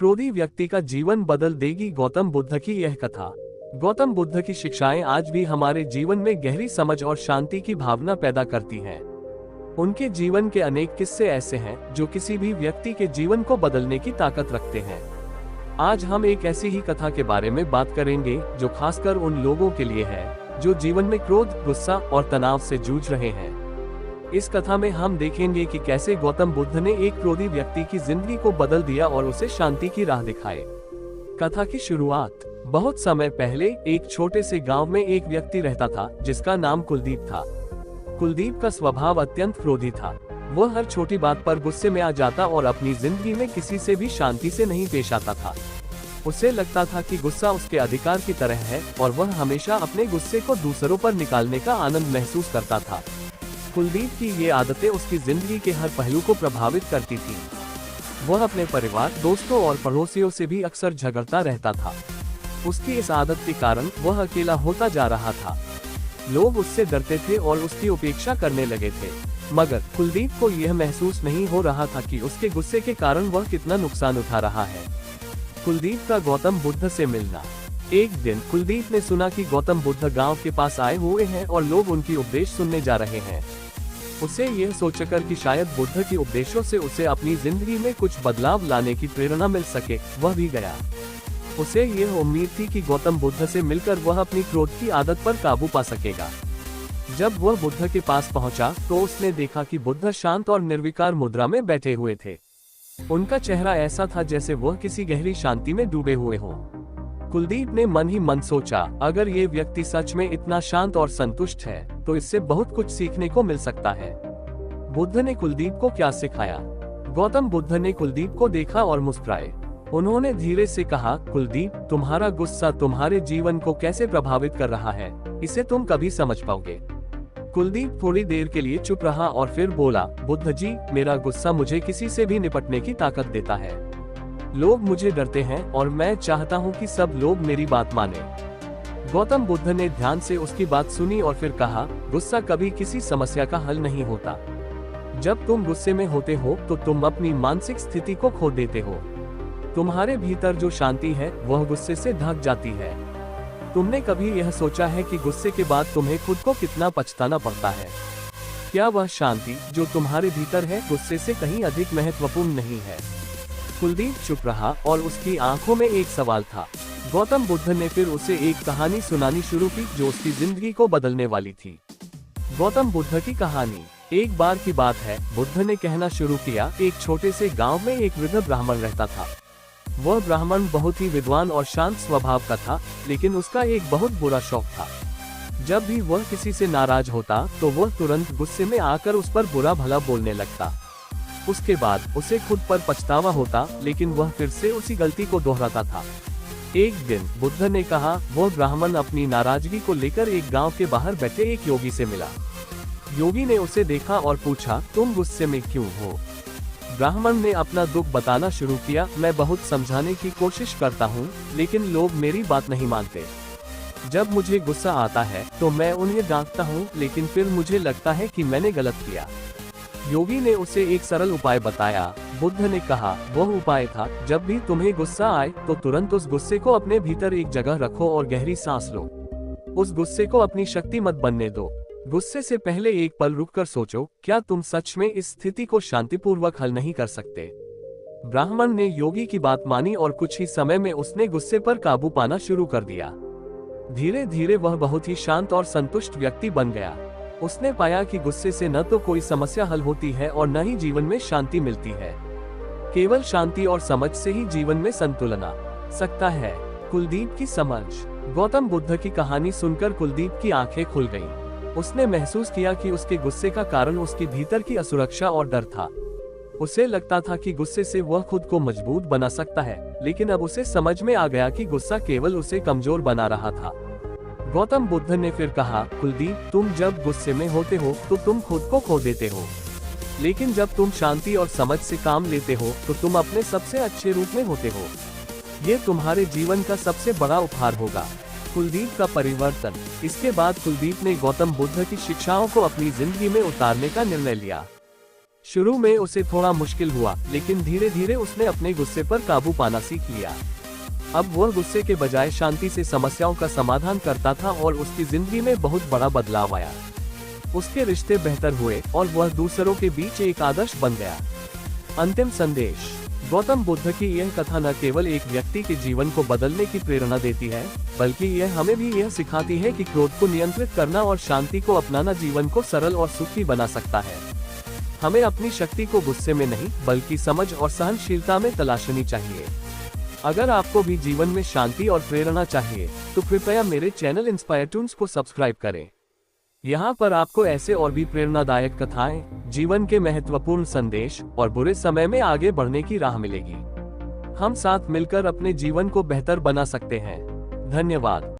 क्रोधी व्यक्ति का जीवन बदल देगी। गौतम बुद्ध की यह कथा। गौतम बुद्ध की शिक्षाएं आज भी हमारे जीवन में गहरी समझ और शांति की भावना पैदा करती हैं। उनके जीवन के अनेक किस्से ऐसे हैं जो किसी भी व्यक्ति के जीवन को बदलने की ताकत रखते हैं। आज हम एक ऐसी ही कथा के बारे में बात करेंगे जो खासकर उन लोगों के लिए है जो जीवन में क्रोध, गुस्सा और तनाव से जूझ रहे हैं। इस कथा में हम देखेंगे कि कैसे गौतम बुद्ध ने एक क्रोधी व्यक्ति की जिंदगी को बदल दिया और उसे शांति की राह दिखाए। कथा की शुरुआत। बहुत समय पहले एक छोटे से गांव में एक व्यक्ति रहता था जिसका नाम कुलदीप था। कुलदीप का स्वभाव अत्यंत क्रोधी था। वह हर छोटी बात पर गुस्से में आ जाता और अपनी जिंदगी में किसी से भी शांति से नहीं पेश आता था। उसे लगता था कि गुस्सा उसके अधिकार की तरह है और वह हमेशा अपने गुस्से को दूसरों पर निकालने का आनंद महसूस करता था। कुलदीप की ये आदतें उसकी जिंदगी के हर पहलू को प्रभावित करती थीं। वह अपने परिवार, दोस्तों और पड़ोसियों से भी अक्सर झगड़ता रहता था। उसकी इस आदत के कारण वह अकेला होता जा रहा था। लोग उससे डरते थे और उसकी उपेक्षा करने लगे थे। मगर कुलदीप को यह महसूस नहीं हो रहा था कि उसके गुस्से के कारण वह कितना नुकसान उठा रहा है। कुलदीप का गौतम बुद्ध से मिलना। एक दिन कुलदीप ने सुना कि गौतम बुद्ध गांव के पास आए हुए हैं और लोग उनकी उपदेश सुनने जा रहे हैं। उसे यह सोचकर कि शायद बुद्ध के उपदेशों से उसे अपनी जिंदगी में कुछ बदलाव लाने की प्रेरणा मिल सके, वह भी गया। उसे यह उम्मीद थी कि गौतम बुद्ध से मिलकर वह अपनी क्रोध की आदत पर काबू पा सकेगा। जब वह बुद्ध के पास पहुंचा तो उसने देखा कि बुद्ध शांत और निर्विकार मुद्रा में बैठे हुए थे। उनका चेहरा ऐसा था जैसे वह किसी गहरी शांति में डूबे हुए हों। कुलदीप ने मन ही मन सोचा, अगर ये व्यक्ति सच में इतना शांत और संतुष्ट है तो इससे बहुत कुछ सीखने को मिल सकता है। बुद्ध ने कुलदीप को क्या सिखाया? गौतम बुद्ध ने कुलदीप को देखा और मुस्कुराए। उन्होंने धीरे से कहा, कुलदीप, तुम्हारा गुस्सा तुम्हारे जीवन को कैसे प्रभावित कर रहा है, इसे तुम कभी समझ पाओगे। कुलदीप थोड़ी देर के लिए चुप रहा और फिर बोला, बुद्ध जी, मेरा गुस्सा मुझे किसी से भी निपटने की ताकत देता है। लोग मुझे डरते हैं और मैं चाहता हूं कि सब लोग मेरी बात माने। गौतम बुद्ध ने ध्यान से उसकी बात सुनी और फिर कहा, गुस्सा कभी किसी समस्या का हल नहीं होता। जब तुम गुस्से में होते हो तो तुम अपनी मानसिक स्थिति को खो देते हो। तुम्हारे भीतर जो शांति है वह गुस्से से ढक जाती है। तुमने कभी यह सोचा है कि गुस्से के बाद तुम्हें खुद को कितना पछताना पड़ता है? क्या वह शांति जो तुम्हारे भीतर है गुस्से से कहीं अधिक महत्वपूर्ण नहीं है? कुलदीप चुप रहा और उसकी आंखों में एक सवाल था। गौतम बुद्ध ने फिर उसे एक कहानी सुनानी शुरू की जो उसकी जिंदगी को बदलने वाली थी। गौतम बुद्ध की कहानी। एक बार की बात है, बुद्ध ने कहना शुरू किया, एक छोटे से गांव में एक वृद्ध ब्राह्मण रहता था। वह ब्राह्मण बहुत ही विद्वान और शांत स्वभाव का था, लेकिन उसका एक बहुत बुरा शौक था। जब भी वह किसी से नाराज होता तो वह तुरंत गुस्से में आकर उस पर बुरा भला बोलने लगता। उसके बाद उसे खुद पर पछतावा होता, लेकिन वह फिर से उसी गलती को दोहराता था। एक दिन बुद्ध ने कहा, वह ब्राह्मण अपनी नाराजगी को लेकर एक गांव के बाहर बैठे एक योगी से मिला। योगी ने उसे देखा और पूछा, तुम गुस्से में क्यों हो? ब्राह्मण ने अपना दुख बताना शुरू किया, मैं बहुत समझाने की कोशिश करता हूँ, लेकिन लोग मेरी बात नहीं मानते। जब मुझे गुस्सा आता है तो मैं उन्हें डांटता हूँ, लेकिन फिर मुझे लगता है कि मैंने गलत किया। योगी ने उसे एक सरल उपाय बताया। बुद्ध ने कहा, वह उपाय था, जब भी तुम्हें गुस्सा आए तो तुरंत उस गुस्से को अपने भीतर एक जगह रखो और गहरी सांस लो। उस गुस्से को अपनी शक्ति मत बनने दो। गुस्से से पहले एक पल रुककर सोचो, क्या तुम सच में इस स्थिति को शांतिपूर्वक हल नहीं कर सकते? ब्राह्मण ने योगी की बात मानी और कुछ ही समय में उसने गुस्से पर काबू पाना शुरू कर दिया। धीरे धीरे वह बहुत ही शांत और संतुष्ट व्यक्ति बन गया। उसने पाया कि गुस्से से न तो कोई समस्या हल होती है और न ही जीवन में शांति मिलती है। केवल शांति और समझ से ही जीवन में संतुलन आ सकता है। कुलदीप की समझ। गौतम बुद्ध की कहानी सुनकर कुलदीप की आंखें खुल गईं। उसने महसूस किया कि उसके गुस्से का कारण उसके भीतर की असुरक्षा और डर था। उसे लगता था कि गुस्से से वह खुद को मजबूत बना सकता है, लेकिन अब उसे समझ में आ गया कि गुस्सा केवल उसे कमजोर बना रहा था। गौतम बुद्ध ने फिर कहा, कुलदीप, तुम जब गुस्से में होते हो तो तुम खुद को खो देते हो, लेकिन जब तुम शांति और समझ से काम लेते हो तो तुम अपने सबसे अच्छे रूप में होते हो। ये तुम्हारे जीवन का सबसे बड़ा उपहार होगा। कुलदीप का परिवर्तन। इसके बाद कुलदीप ने गौतम बुद्ध की शिक्षाओं को अपनी जिंदगी में उतारने का निर्णय लिया। शुरू में उसे थोड़ा मुश्किल हुआ, लेकिन धीरे धीरे उसने अपने गुस्से पर काबू पाना सीख लिया। अब वह गुस्से के बजाय शांति से समस्याओं का समाधान करता था और उसकी जिंदगी में बहुत बड़ा बदलाव आया। उसके रिश्ते बेहतर हुए और वह दूसरों के बीच एक आदर्श बन गया। अंतिम संदेश। गौतम बुद्ध की यह कथा न केवल एक व्यक्ति के जीवन को बदलने की प्रेरणा देती है, बल्कि यह हमें भी यह सिखाती है कि क्रोध को नियंत्रित करना और शांति को अपनाना जीवन को सरल और सुखी बना सकता है। हमें अपनी शक्ति को गुस्से में नहीं, बल्कि समझ और सहनशीलता में तलाशनी चाहिए। अगर आपको भी जीवन में शांति और प्रेरणा चाहिए, तो कृपया मेरे चैनल इंस्पायर टून्स को सब्सक्राइब करें। यहाँ पर आपको ऐसे और भी प्रेरणादायक कथाएं, जीवन के महत्वपूर्ण संदेश और बुरे समय में आगे बढ़ने की राह मिलेगी। हम साथ मिलकर अपने जीवन को बेहतर बना सकते हैं। धन्यवाद।